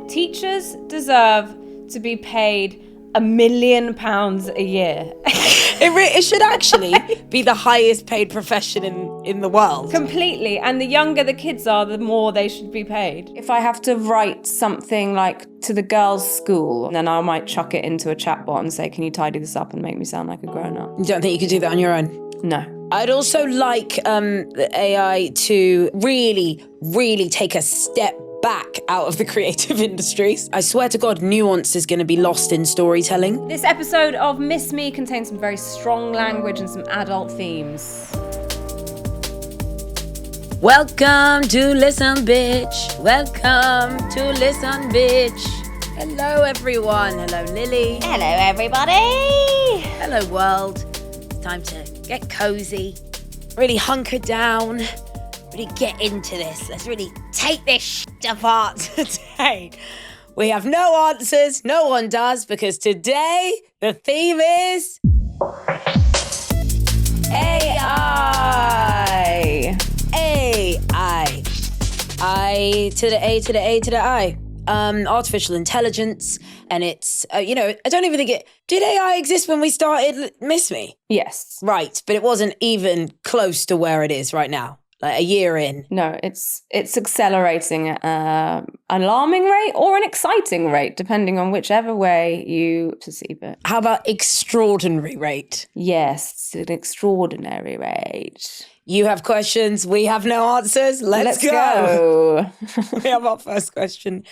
Teachers deserve to be paid £1 million a year. It should actually be the highest paid profession in the world. Completely. And the younger the kids are, the more they should be paid. If I have to write something like to the girls' school, then I might chuck it into a chatbot and say, can you tidy this up and make me sound like a grown-up? You don't think you could do that on your own? No. I'd also like the AI to really, really take a step back out of the creative industries. I swear to God, nuance is going to be lost in storytelling. This episode of Miss Me contains some very strong language and some adult themes. Welcome to Listen Bitch. Welcome to Listen Bitch. Hello everyone. Hello Lily. Hello everybody. Hello world. It's time to get cozy, really hunker down, really get into this. Let's really take this shit apart today. We have no answers, no one does, because today the theme is AI. AI. I to the A to the A to the I. Artificial intelligence, and it's, I don't even think did AI exist when we started Miss Me? Yes. Right, but it wasn't even close to where it is right now, like a year in. No, it's accelerating at an alarming rate or an exciting rate, depending on whichever way you perceive it. How about extraordinary rate? Yes, it's an extraordinary rate. You have questions, we have no answers. Let's go. We have our first question.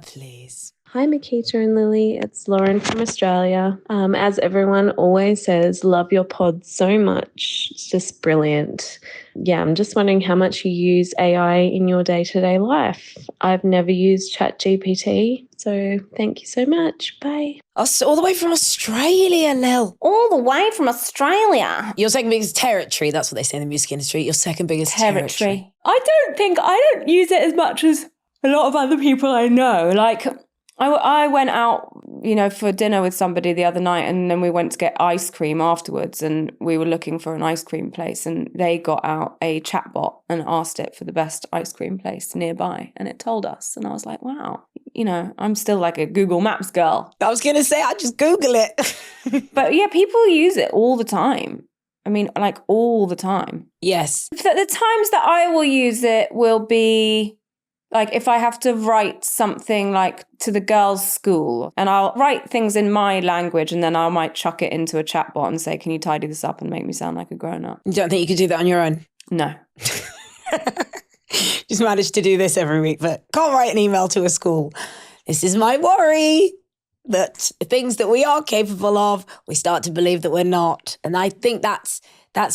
Please. Hi, Miquita and Lily. It's Lauren from Australia. As everyone always says, love your pod so much. It's just brilliant. Yeah, I'm just wondering how much you use AI in your day-to-day life. I've never used ChatGPT, so thank you so much. Bye. All the way from Australia, Lil. All the way from Australia. Your second biggest territory. That's what they say in the music industry. Your second biggest territory. I don't use it as much as a lot of other people I know. Like, I went out, for dinner with somebody the other night, and then we went to get ice cream afterwards, and we were looking for an ice cream place, and they got out a chatbot and asked it for the best ice cream place nearby, and it told us. And I was like, wow, I'm still like a Google Maps girl. I was going to say, I just Google it. But yeah, people use it all the time. I mean, like all the time. Yes. The times that I will use it will be like if I have to write something like to the girls' school, and I'll write things in my language, and then I might chuck it into a chatbot and say, can you tidy this up and make me sound like a grown-up? You don't think you could do that on your own? No. Just managed to do this every week, but can't write an email to a school. This is my worry, that things that we are capable of, we start to believe that we're not. And I think that's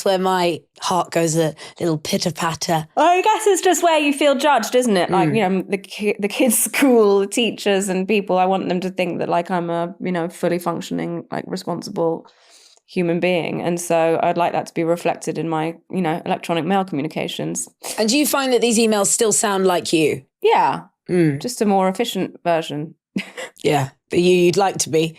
where my heart goes a little pitter-patter. I guess it's just where you feel judged, isn't it? Like, the kids' school, the teachers and people, I want them to think that like I'm a, fully functioning, like responsible human being. And so I'd like that to be reflected in my, electronic mail communications. And do you find that these emails still sound like you? Yeah. Just a more efficient version. Yeah, but you'd like to be.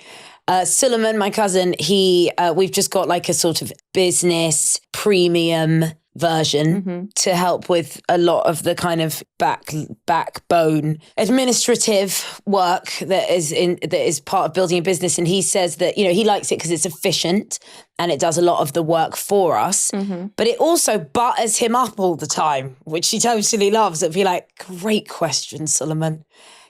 Suleiman, my cousin, we've just got like a sort of business premium version to help with a lot of the kind of backbone administrative work that is part of building a business. And he says that, he likes it because it's efficient and it does a lot of the work for us. But it also butters him up all the time, which he totally loves. It'd be like, great question, Suleiman.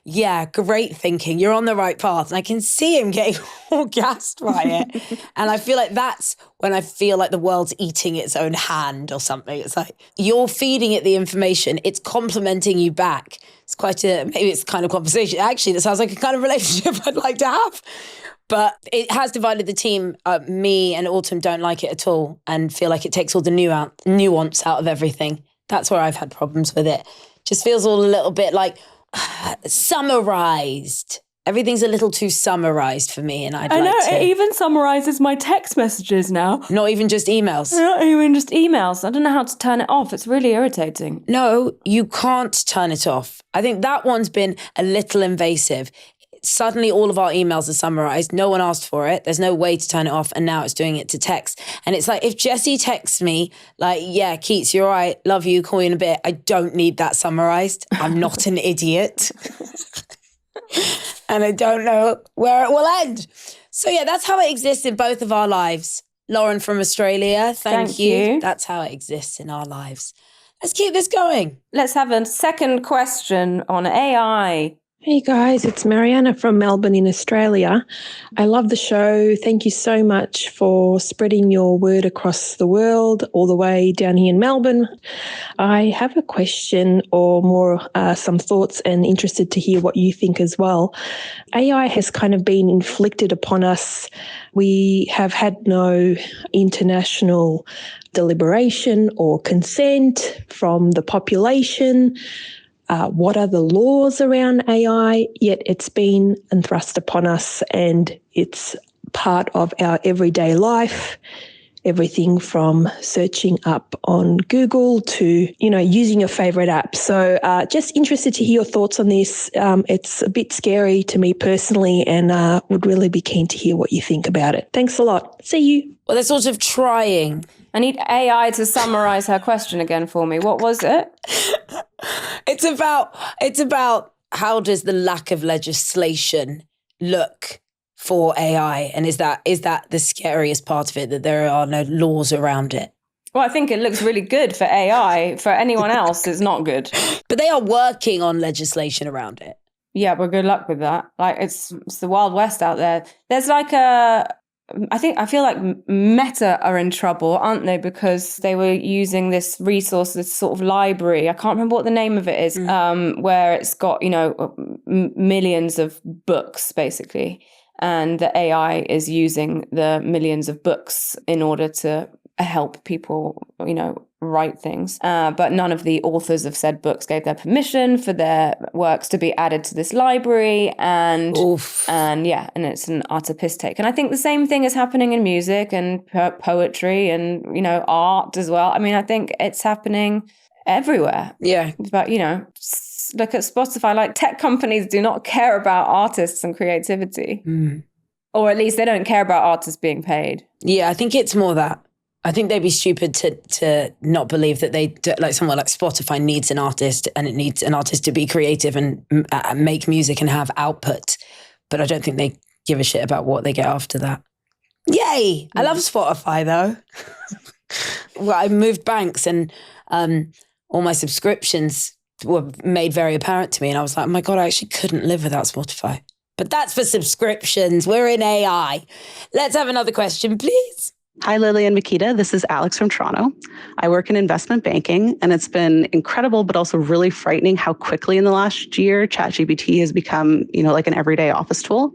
Yeah, great thinking. You're on the right path. And I can see him getting all gassed by it. And I feel like that's when I feel like the world's eating its own hand or something. It's like you're feeding it the information. It's complimenting you back. It's maybe it's the kind of conversation. Actually, that sounds like a kind of relationship I'd like to have. But it has divided the team. Me and Autumn don't like it at all and feel like it takes all the nuance out of everything. That's where I've had problems with it. Just feels all a little bit like summarized. Everything's a little too summarized for me, and I know it even summarizes my text messages now. Not even just emails. Not even just emails. I don't know how to turn it off. It's really irritating. No, you can't turn it off. I think that one's been a little invasive. Suddenly all of our emails are summarized. No one asked for it. There's no way to turn it off. And now it's doing it to text. And it's like, if Jessie texts me, like, yeah, Keats, you're right. Love you. Call you in a bit. I don't need that summarized. I'm not an idiot. And I don't know where it will end. So yeah, that's how it exists in both of our lives. Lauren from Australia, thank you. That's how it exists in our lives. Let's keep this going. Let's have a second question on AI. Hey guys, it's Mariana from Melbourne in Australia. I love the show. Thank you so much for spreading your word across the world, all the way down here in Melbourne. I have a question or more some thoughts and interested to hear what you think as well. AI has kind of been inflicted upon us. We have had no international deliberation or consent from the population. What are the laws around AI? Yet it's been thrust upon us and it's part of our everyday life. Everything from searching up on Google to, using your favorite app. So just interested to hear your thoughts on this. It's a bit scary to me personally and would really be keen to hear what you think about it. Thanks a lot. See you. Well, they're sort of trying. I need AI to summarize her question again for me. What was it? It's about how does the lack of legislation look for AI? And is that the scariest part of it, that there are no laws around it? Well, I think it looks really good for AI. For anyone else, it's not good. But they are working on legislation around it. Yeah, but good luck with that. Like, it's the Wild West out there. There's like I feel like Meta are in trouble, aren't they? Because they were using this resource, this sort of library. I can't remember what the name of it is, where it's got, millions of books, basically. And the AI is using the millions of books in order to help people, write things. But none of the authors of said books gave their permission for their works to be added to this library. And it's an utter piss take. And I think the same thing is happening in music and poetry and, art as well. I mean, I think it's happening everywhere. Yeah. But, look at Spotify. Like, tech companies do not care about artists and creativity. Or at least they don't care about artists being paid. Yeah, I think it's more that. I think they'd be stupid to not believe that like someone like Spotify needs an artist, and it needs an artist to be creative and make music and have output. But I don't think they give a shit about what they get after that. Yay! I love Spotify though. Well, I moved banks and all my subscriptions were made very apparent to me. And I was like, oh my God, I actually couldn't live without Spotify. But that's for subscriptions. We're in AI. Let's have another question, please. Hi, Lily and Miquita. This is Alex from Toronto. I work in investment banking, and it's been incredible, but also really frightening how quickly in the last year ChatGPT has become, like an everyday office tool.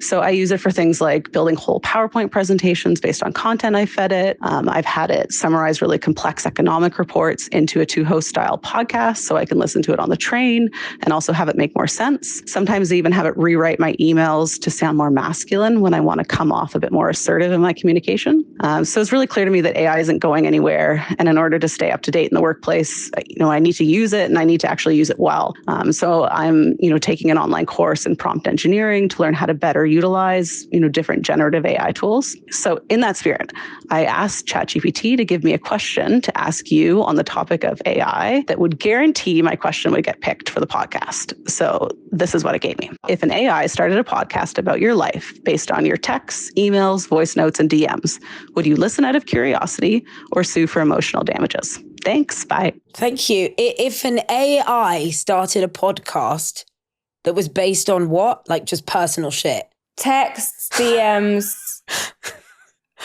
So I use it for things like building whole PowerPoint presentations based on content I fed it. I've had it summarize really complex economic reports into a 2-host style podcast so I can listen to it on the train and also have it make more sense. Sometimes I even have it rewrite my emails to sound more masculine when I want to come off a bit more assertive in my communication. So it's really clear to me that AI isn't going anywhere. And in order to stay up to date in the workplace, I need to use it and I need to actually use it well. So I'm, taking an online course in prompt engineering to learn how to better utilize, different generative AI tools. So in that spirit, I asked ChatGPT to give me a question to ask you on the topic of AI that would guarantee my question would get picked for the podcast. So this is what it gave me. If an AI started a podcast about your life based on your texts, emails, voice notes, and DMs, would you listen out of curiosity or sue for emotional damages? Thanks. Bye. Thank you. If an AI started a podcast that was based on what? Like just personal shit? Texts, DMs.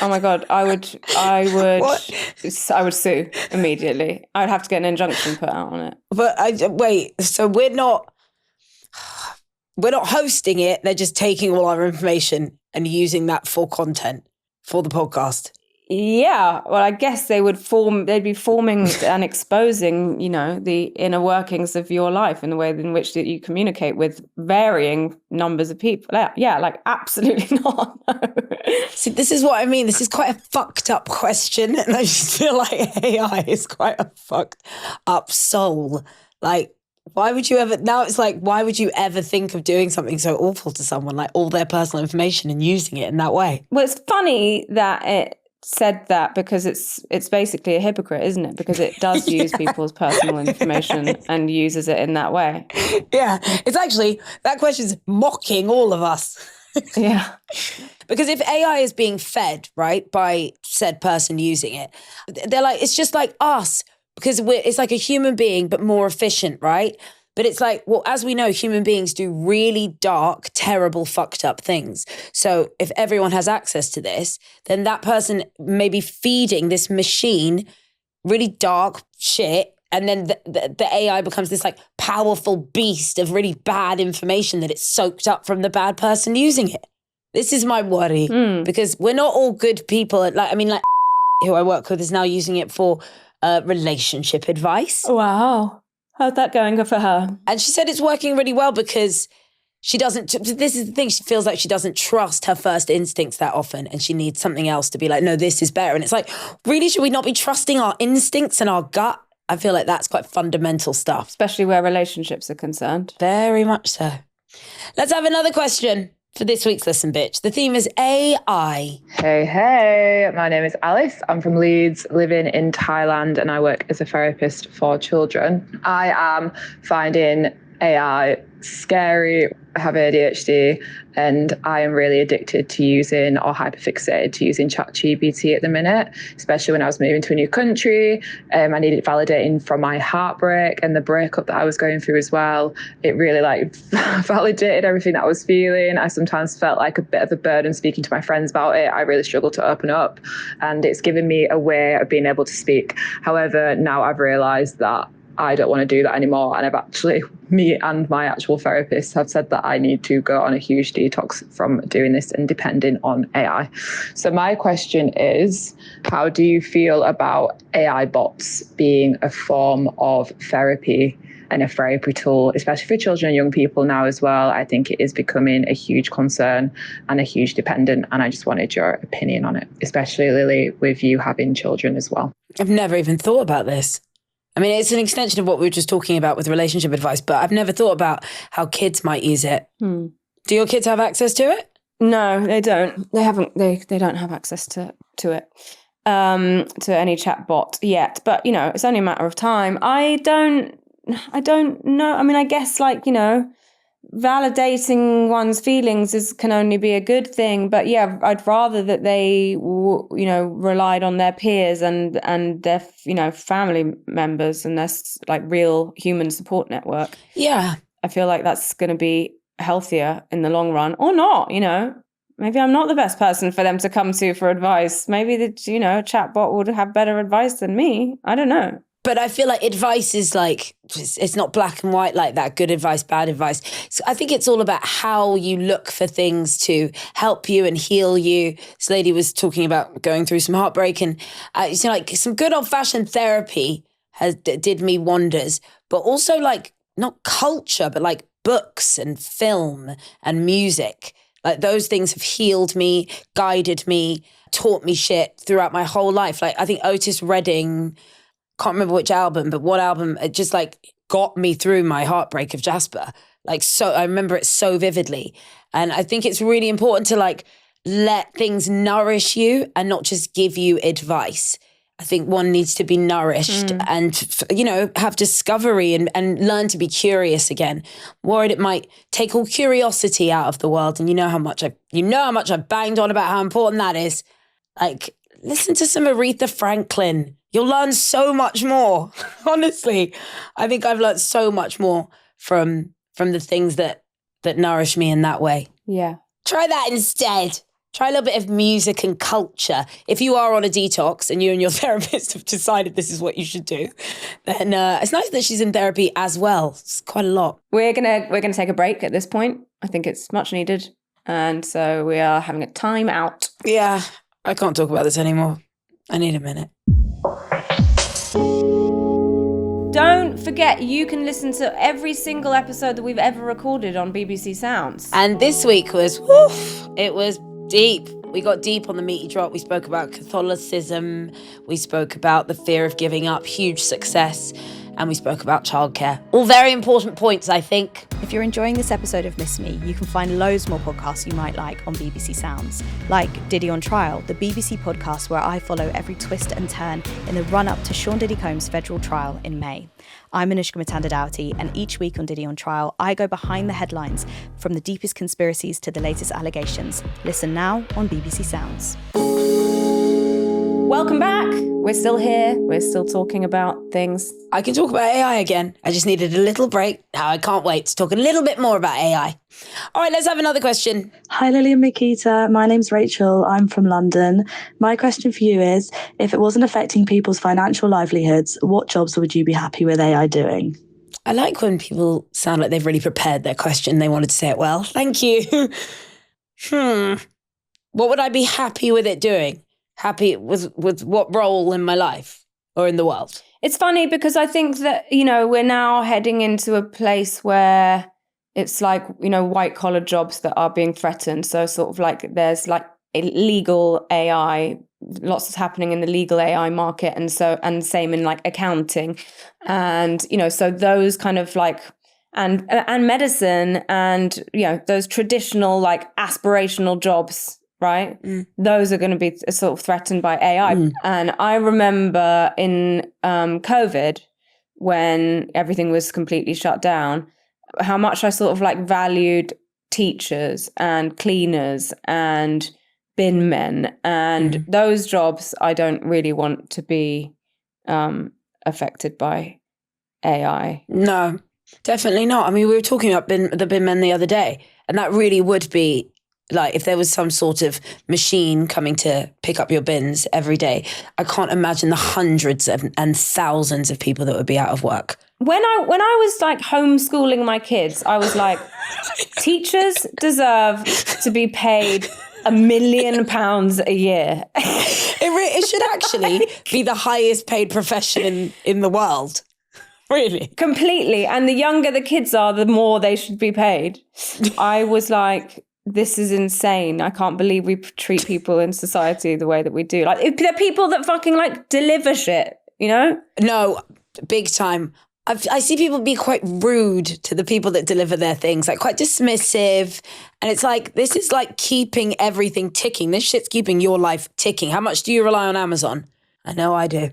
Oh my God, I would sue immediately. I would have to get an injunction put out on it. But wait, so we're not hosting it. They're just taking all our information and using that for content for the podcast. Yeah, well, I guess they'd be forming and exposing, the inner workings of your life and the way in which you communicate with varying numbers of people. Yeah, like absolutely not. See, this is what I mean. This is quite a fucked up question. And I just feel like AI is quite a fucked up soul. Like, why would you ever think of doing something so awful to someone, like all their personal information and using it in that way? Well, it's funny that it said that because it's basically a hypocrite, isn't it? Because it does use people's personal information and uses it in that way. Yeah, it's actually, that question's mocking all of us. Yeah. Because if AI is being fed, right, by said person using it, they're like, it's just like us, because it's like a human being, but more efficient, right? But it's like, well, as we know, human beings do really dark, terrible, fucked up things. So if everyone has access to this, then that person may be feeding this machine really dark shit. And then the AI becomes this like powerful beast of really bad information that it's soaked up from the bad person using it. This is my worry, because we're not all good people. Like, I mean, like who I work with is now using it for relationship advice. Wow. How's that going for her? And she said it's working really well because she doesn't, this is the thing, she feels like she doesn't trust her first instincts that often, and she needs something else to be like, no, this is better. And it's like, really, should we not be trusting our instincts and our gut? I feel like that's quite fundamental stuff. Especially where relationships are concerned. Very much so. Let's have another question for this week's Listen Bitch. The theme is AI. Hey, my name is Alice. I'm from Leeds, living in Thailand, and I work as a therapist for children. I am finding AI scary. I have ADHD, and I am really addicted to using, or hyperfixated to using ChatGPT at the minute, especially when I was moving to a new country. I needed validating from my heartbreak and the breakup that I was going through as well. It really like validated everything that I was feeling. I sometimes felt like a bit of a burden speaking to my friends about it. I really struggled to open up, and it's given me a way of being able to speak. However, now I've realized that I don't want to do that anymore. And I've actually, me and my actual therapist have said that I need to go on a huge detox from doing this and depending on AI. So my question is, how do you feel about AI bots being a form of therapy and a therapy tool, especially for children and young people now as well? I think it is becoming a huge concern and a huge dependent. And I just wanted your opinion on it, especially Lily, with you having children as well. I've never even thought about this. I mean, it's an extension of what we were just talking about with relationship advice, but I've never thought about how kids might use it. Do your kids have access to it? No, they don't. They haven't. They don't have access to it, to any chat bot yet. But you know, it's only a matter of time. I don't know. I mean, I guess like, you know, validating one's feelings can only be a good thing. But yeah, I'd rather that they, you know, relied on their peers and their, you know, family members and their like real human support network. Yeah. I feel like that's going to be healthier in the long run, or not, you know. Maybe I'm not the best person for them to come to for advice. Maybe you know, a chatbot would have better advice than me. I don't know. But I feel like advice is like, it's not black and white like that, good advice, bad advice. So I think it's all about how you look for things to help you and heal you. This lady was talking about going through some heartbreak, and you know, like some good old fashioned therapy did me wonders, but also like not culture, but like books and film and music. Like those things have healed me, guided me, taught me shit throughout my whole life. Like I think Otis Redding, can't remember which album, but what album, it just like got me through my heartbreak of Jasper. Like, so I remember it so vividly. And I think it's really important to like let things nourish you and not just give you advice. I think one needs to be nourished and, you know, have discovery and learn to be curious again. Worried it might take all curiosity out of the world. And you know how much I've banged on about how important that is. Like, listen to some Aretha Franklin. You'll learn so much more. Honestly, I think I've learned so much more from the things that nourish me in that way. Yeah. Try that instead. Try a little bit of music and culture. If you are on a detox and you and your therapist have decided this is what you should do, then it's nice that she's in therapy as well. It's quite a lot. We're gonna take a break at this point. I think it's much needed, and so we are having a time out. Yeah, I can't talk about this anymore. I need a minute. Don't forget, you can listen to every single episode that we've ever recorded on BBC Sounds. And this week was, it was deep. We got deep on the meaty drop. We spoke about Catholicism. We spoke about the fear of giving up, huge success. and we spoke about childcare. All very important points, I think. If you're enjoying this episode of Miss Me, you can find loads more podcasts you might like on BBC Sounds, like Diddy on Trial, the BBC podcast where I follow every twist and turn in the run-up to Sean Diddy Combs' federal trial in May. I'm Anushka Matanda-Dowty, and each week on Diddy on Trial, I go behind the headlines, from the deepest conspiracies to the latest allegations. Listen now on BBC Sounds. Welcome back. We're still here. We're still talking about things. I can talk about AI again. I just needed a little break. Now I can't wait to talk a little bit more about AI. All right, let's have another question. Hi, Lily and Miquita. My name's Rachel. I'm from London. My question for you is, if it wasn't affecting people's financial livelihoods, what jobs would you be happy with AI doing? I like when people sound like they've really prepared their question. They wanted to say it well. Thank you. What would I be happy with it doing? Happy with what role in my life or in the world? It's funny because I think that, we're now heading into a place where it's like, white collar jobs that are being threatened. So sort of like there's like illegal AI, lots is happening in the legal AI market. And same in like accounting. And, so those kind of like, and medicine and, those traditional like aspirational jobs, right? Those are going to be sort of threatened by AI. And I remember in COVID, when everything was completely shut down, how much I sort of like valued teachers and cleaners and bin men. And those jobs I don't really want to be affected by AI. No, definitely not. I mean, we were talking about the bin men the other day, and that really would be like if there was some sort of machine coming to pick up your bins every day. I can't imagine the hundreds and thousands of people that would be out of work. When I was like homeschooling my kids, I was like, teachers deserve to be paid £1 million a year. It should actually be the highest paid profession in the world. Really? Completely. And the younger the kids are, the more they should be paid. I was like, this is insane. I can't believe we treat people in society the way that we do. Like, they're people that fucking like deliver shit, No, big time. I see people be quite rude to the people that deliver their things, like quite dismissive. And it's like, this is like keeping everything ticking. This shit's keeping your life ticking. How much do you rely on Amazon? I know I do.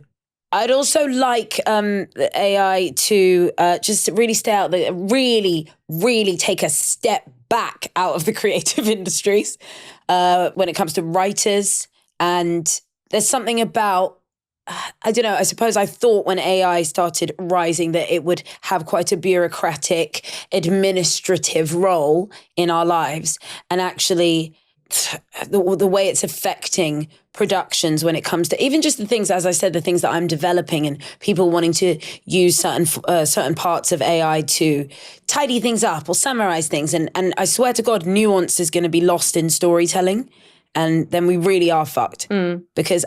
I'd also like the AI to just really stay out there, really, really take a step back out of the creative industries when it comes to writers. And there's something about, I don't know, I suppose I thought when AI started rising that it would have quite a bureaucratic, administrative role in our lives. And actually, the way it's affecting productions when it comes to even just the things, as I said, the things that I'm developing and people wanting to use certain parts of AI to tidy things up or summarize things. And I swear to God, nuance is going to be lost in storytelling. And then we really are fucked because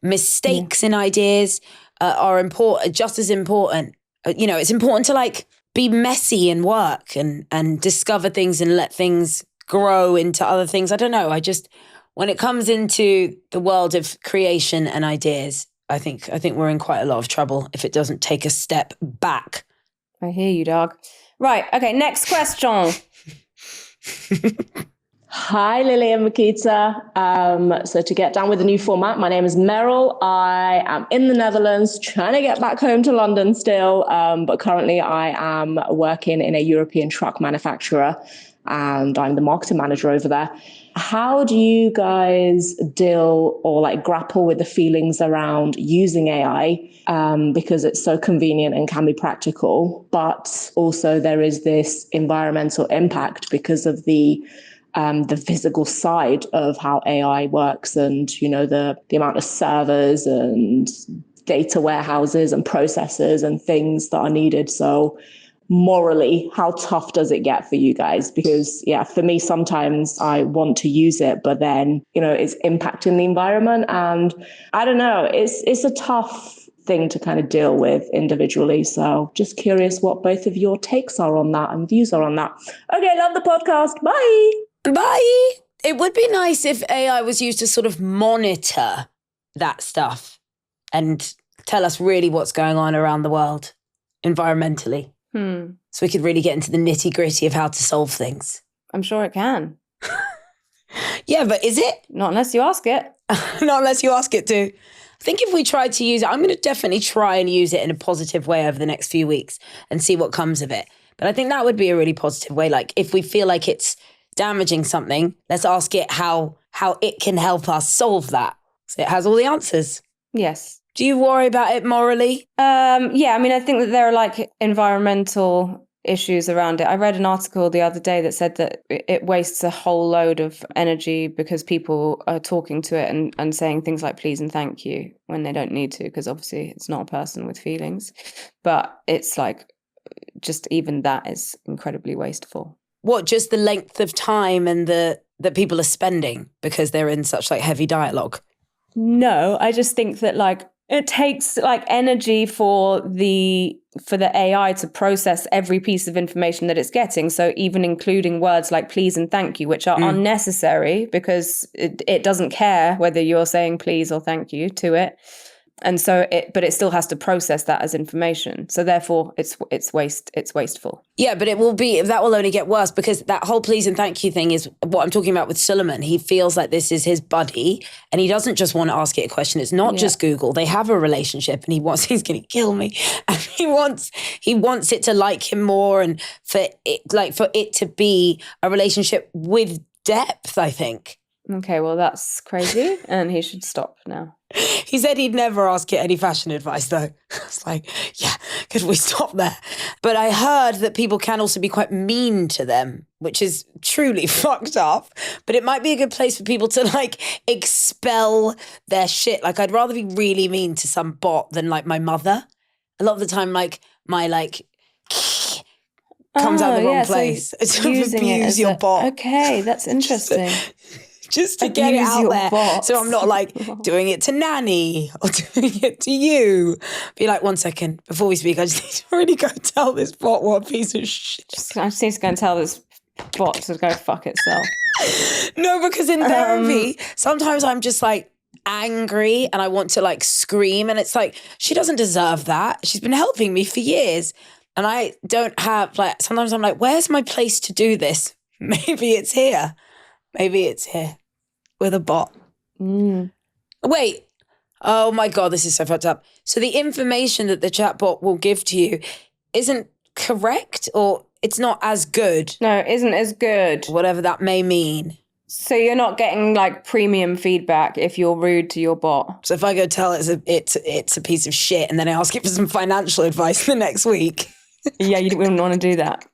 mistakes in ideas are important, just as important. It's important to like be messy in work and discover things and let things grow into other things. I don't know. When it comes into the world of creation and ideas, I think we're in quite a lot of trouble if it doesn't take a step back. I hear you, dog. Right. Okay. Next question. Hi, Lily and Miquita. So to get down with the new format, my name is Meryl. I am in the Netherlands, trying to get back home to London still. But currently I am working in a European truck manufacturer and I'm the marketing manager over there. How do you guys deal or like grapple with the feelings around using AI? Because it's so convenient and can be practical, but also there is this environmental impact because of the physical side of how AI works and, the amount of servers and data warehouses and processors and things that are needed. So morally, how tough does it get for you guys? Because for me, sometimes I want to use it, but then, it's impacting the environment. And I don't know, it's a tough thing to kind of deal with individually. So just curious what both of your takes are on that and views are on that. Okay, love the podcast. Bye. Bye. It would be nice if AI was used to sort of monitor that stuff and tell us really what's going on around the world environmentally. So we could really get into the nitty gritty of how to solve things. I'm sure it can. Yeah, but is it? Not unless you ask it. Not unless you ask it to. I think if we tried to use it, I'm going to definitely try and use it in a positive way over the next few weeks and see what comes of it. But I think that would be a really positive way. Like if we feel like it's damaging something, let's ask it how it can help us solve that. So it has all the answers. Yes. Do you worry about it morally? Yeah, I mean, I think that there are like environmental issues around it. I read an article the other day that said that it wastes a whole load of energy because people are talking to it and saying things like please and thank you when they don't need to, because obviously it's not a person with feelings. But it's like just even that is incredibly wasteful. What, just the length of time and that people are spending because they're in such like heavy dialogue? No, I just think that like it takes like energy for the AI to process every piece of information that it's getting. So even including words like please and thank you, which are unnecessary because it doesn't care whether you're saying please or thank you to it. And so but it still has to process that as information. So therefore it's wasteful. Yeah, but that will only get worse because that whole please and thank you thing is what I'm talking about with Suleiman. He feels like this is his buddy and he doesn't just want to ask it a question. It's not just Google. They have a relationship and he's going to kill me. And he wants it to like him more and for it to be a relationship with depth, I think. Okay, well, that's crazy and he should stop now. He said he'd never ask it any fashion advice, though. I was like, yeah, could we stop there? But I heard that people can also be quite mean to them, which is truly fucked up. But it might be a good place for people to, like, expel their shit. Like, I'd rather be really mean to some bot than, like, my mother. A lot of the time, like, my, like, comes out the wrong place. So abuse your bot. Okay, that's interesting. Just to get it out there. Bot. So I'm not like doing it to Nanny or doing it to you. Be like, 1 second, before we speak, I just need to really go tell this bot what a piece of shit. I just need to go and tell this bot to go fuck itself. No, because in therapy, sometimes I'm just like angry and I want to like scream and it's like, she doesn't deserve that. She's been helping me for years. And I don't have like, sometimes I'm like, where's my place to do this? Maybe it's here. Maybe it's here. With a bot. Wait. Oh my God, this is so fucked up. So the information that the chatbot will give to you isn't correct or it's not as good? No, it isn't as good. Whatever that may mean. So you're not getting like premium feedback if you're rude to your bot. So if I go tell it's a piece of shit and then I ask it for some financial advice the next week. Yeah, you wouldn't want to do that.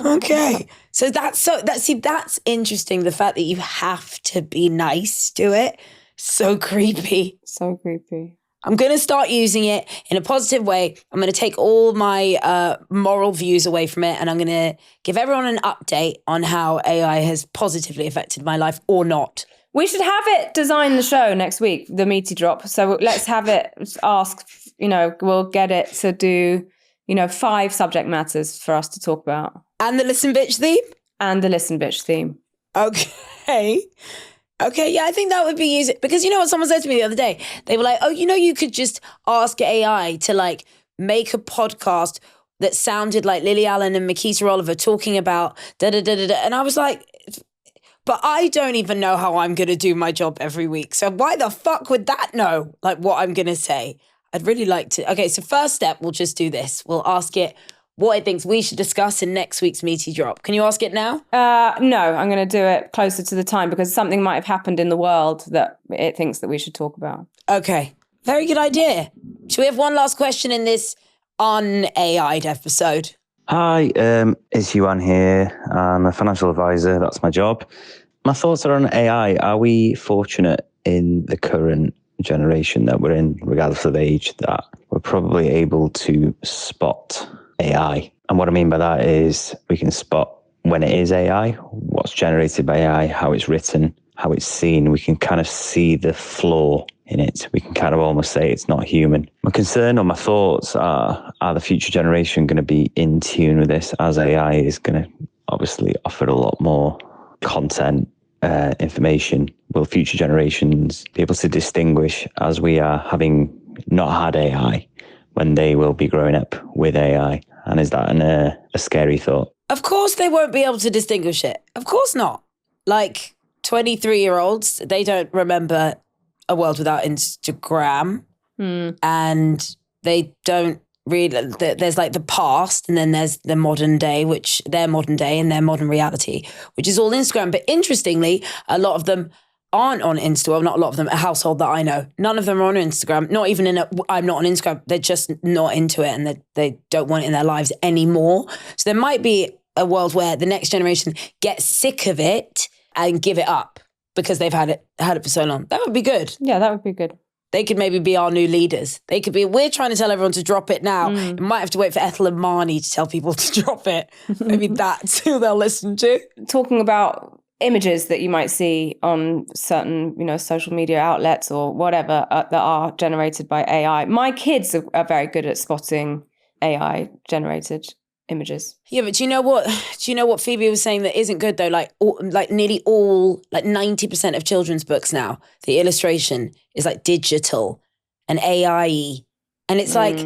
Okay. So that's interesting. The fact that you have to be nice to it. So creepy. So creepy. I'm going to start using it in a positive way. I'm going to take all my moral views away from it and I'm going to give everyone an update on how AI has positively affected my life or not. We should have it design the show next week, the meaty drop. So let's have it ask, we'll get it to do 5 subject matters for us to talk about. And the Listen Bitch theme? And the Listen Bitch theme. Okay, yeah, I think that would be easy. Because you know what someone said to me the other day? They were like, you could just ask AI to like make a podcast that sounded like Lily Allen and Miquita Oliver talking about da-da-da-da-da. And I was like, but I don't even know how I'm going to do my job every week. So why the fuck would that know like what I'm going to say? I'd really like to. Okay, so first step, we'll just do this. We'll ask it what it thinks we should discuss in next week's meaty drop. Can you ask it now? No, I'm going to do it closer to the time because something might have happened in the world that it thinks that we should talk about. Okay, very good idea. Should we have one last question in this un-AI'd episode? Hi, it's Yuan here. I'm a financial advisor. That's my job. My thoughts are on AI. Are we fortunate in the current generation that we're in, regardless of age, that we're probably able to spot AI? And what I mean by that is we can spot when it is AI, what's generated by AI, how it's written, how it's seen. We can kind of see the flaw in it. We can kind of almost say it's not human. My concern or my thoughts are the future generation going to be in tune with this, as AI is going to obviously offer a lot more content, information will future generations be able to distinguish, as we are, having not had AI, when they will be growing up with AI? And is that a scary thought? Of course they won't be able to distinguish it. Of course not. Like 23-year-olds, they don't remember a world without Instagram. And they don't really, there's like the past, and then there's the modern day, which their modern day and their modern reality, which is all Instagram. But interestingly, a lot of them aren't on Instagram. Not a lot of them, a household that I know, none of them are on Instagram. Not even I'm not on Instagram. They're just not into it, and they don't want it in their lives anymore. So there might be a world where the next generation gets sick of it and give it up because they've had it for so long. That would be good. Yeah, that would be good. They could maybe be our new leaders. They could be, we're trying to tell everyone to drop it now. You might have to wait for Ethel and Marnie to tell people to drop it. Maybe that's who they'll listen to. Talking about images that you might see on certain, social media outlets or whatever that are generated by AI. My kids are very good at spotting AI generated images. Yeah, but do you know what Phoebe was saying that isn't good though? Like nearly all, like 90% of children's books now, the illustration is like digital and AI. And it's like,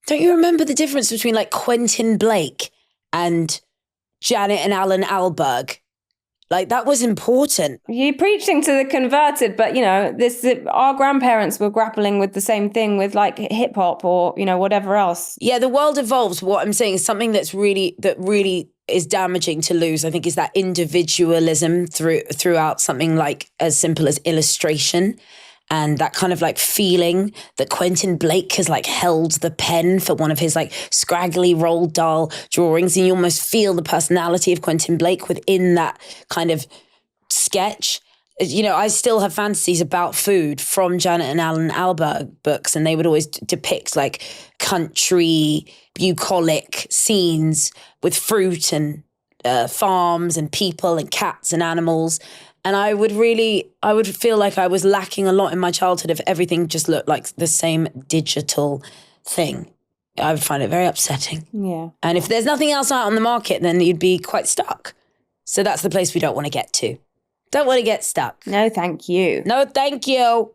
don't you remember the difference between like Quentin Blake and Janet and Alan Alberg? Like that was important. You're preaching to the converted, but our grandparents were grappling with the same thing with like hip hop or whatever else. Yeah, the world evolves. What I'm saying is something that really is damaging to lose. I think is that individualism throughout something like as simple as illustration. And that kind of like feeling that Quentin Blake has like held the pen for one of his like scraggly Roald Dahl drawings. And you almost feel the personality of Quentin Blake within that kind of sketch. I still have fantasies about food from Janet and Alan Alberg books. And they would always depict like country, bucolic scenes with fruit and farms and people and cats and animals. And I would feel like I was lacking a lot in my childhood if everything just looked like the same digital thing. I would find it very upsetting. Yeah. And if there's nothing else out on the market, then you'd be quite stuck. So that's the place we don't want to get to. Don't want to get stuck. No, thank you. No, thank you.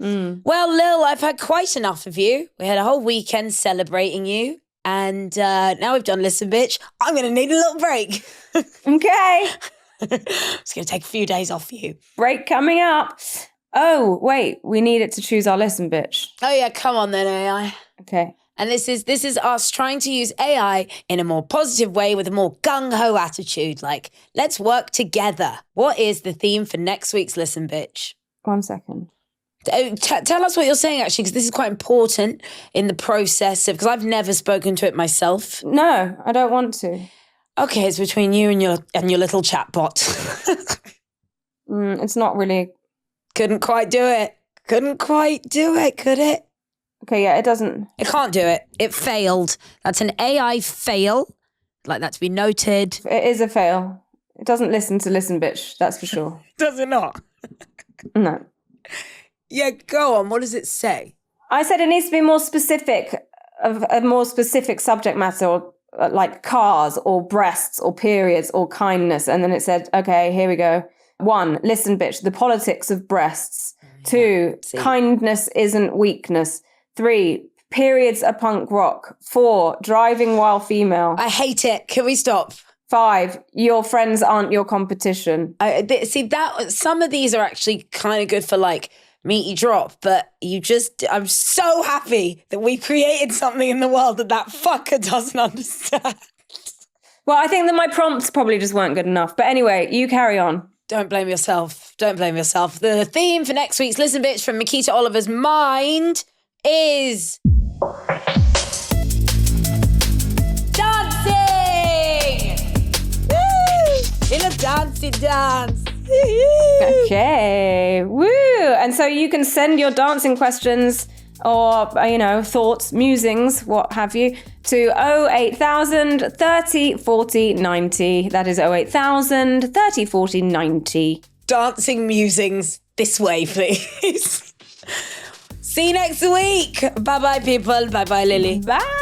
Well, Lil, I've had quite enough of you. We had a whole weekend celebrating you. And now we've done Listen Bitch. I'm going to need a little break. Okay. It's going to take a few days off you. Break coming up. Oh, wait. We need it to choose our Listen Bitch. Oh, yeah. Come on then, AI. Okay. And this is us trying to use AI in a more positive way with a more gung-ho attitude. Like, let's work together. What is the theme for next week's Listen Bitch? 1 second. Tell us what you're saying, actually, because this is quite important in the process of, because I've never spoken to it myself. No, I don't want to. Okay, it's between you and your little chatbot. It's not really. Couldn't quite do it. Couldn't quite do it, could it? Okay, yeah, it doesn't. It can't do it. It failed. That's an AI fail. I'd like that to be noted. It is a fail. It doesn't listen to Listen Bitch, that's for sure. Does it not? No. Yeah, go on. What does it say? I said it needs to be more specific, of a more specific subject matter, or like cars or breasts or periods or kindness. And then it said, okay, here we go. 1, Listen Bitch, the politics of breasts. 2, kindness isn't weakness. 3, periods are punk rock. 4, driving while female. I hate it. Can we stop? 5, your friends aren't your competition. Some of these are actually kind of good for like meaty drop, but I'm so happy that we created something in the world that fucker doesn't understand. Well, I think that my prompts probably just weren't good enough. But anyway, you carry on. Don't blame yourself. Don't blame yourself. The theme for next week's Listen Bitch from Miquita Oliver's mind is dancing! Woo! In a dancey dance. Okay, woo! And so you can send your dancing questions or, thoughts, musings, what have you, to 08000 30 40 90. That is 08000 30 40 90. Dancing musings this way, please. See you next week. Bye-bye, people. Bye-bye, Lily. Bye!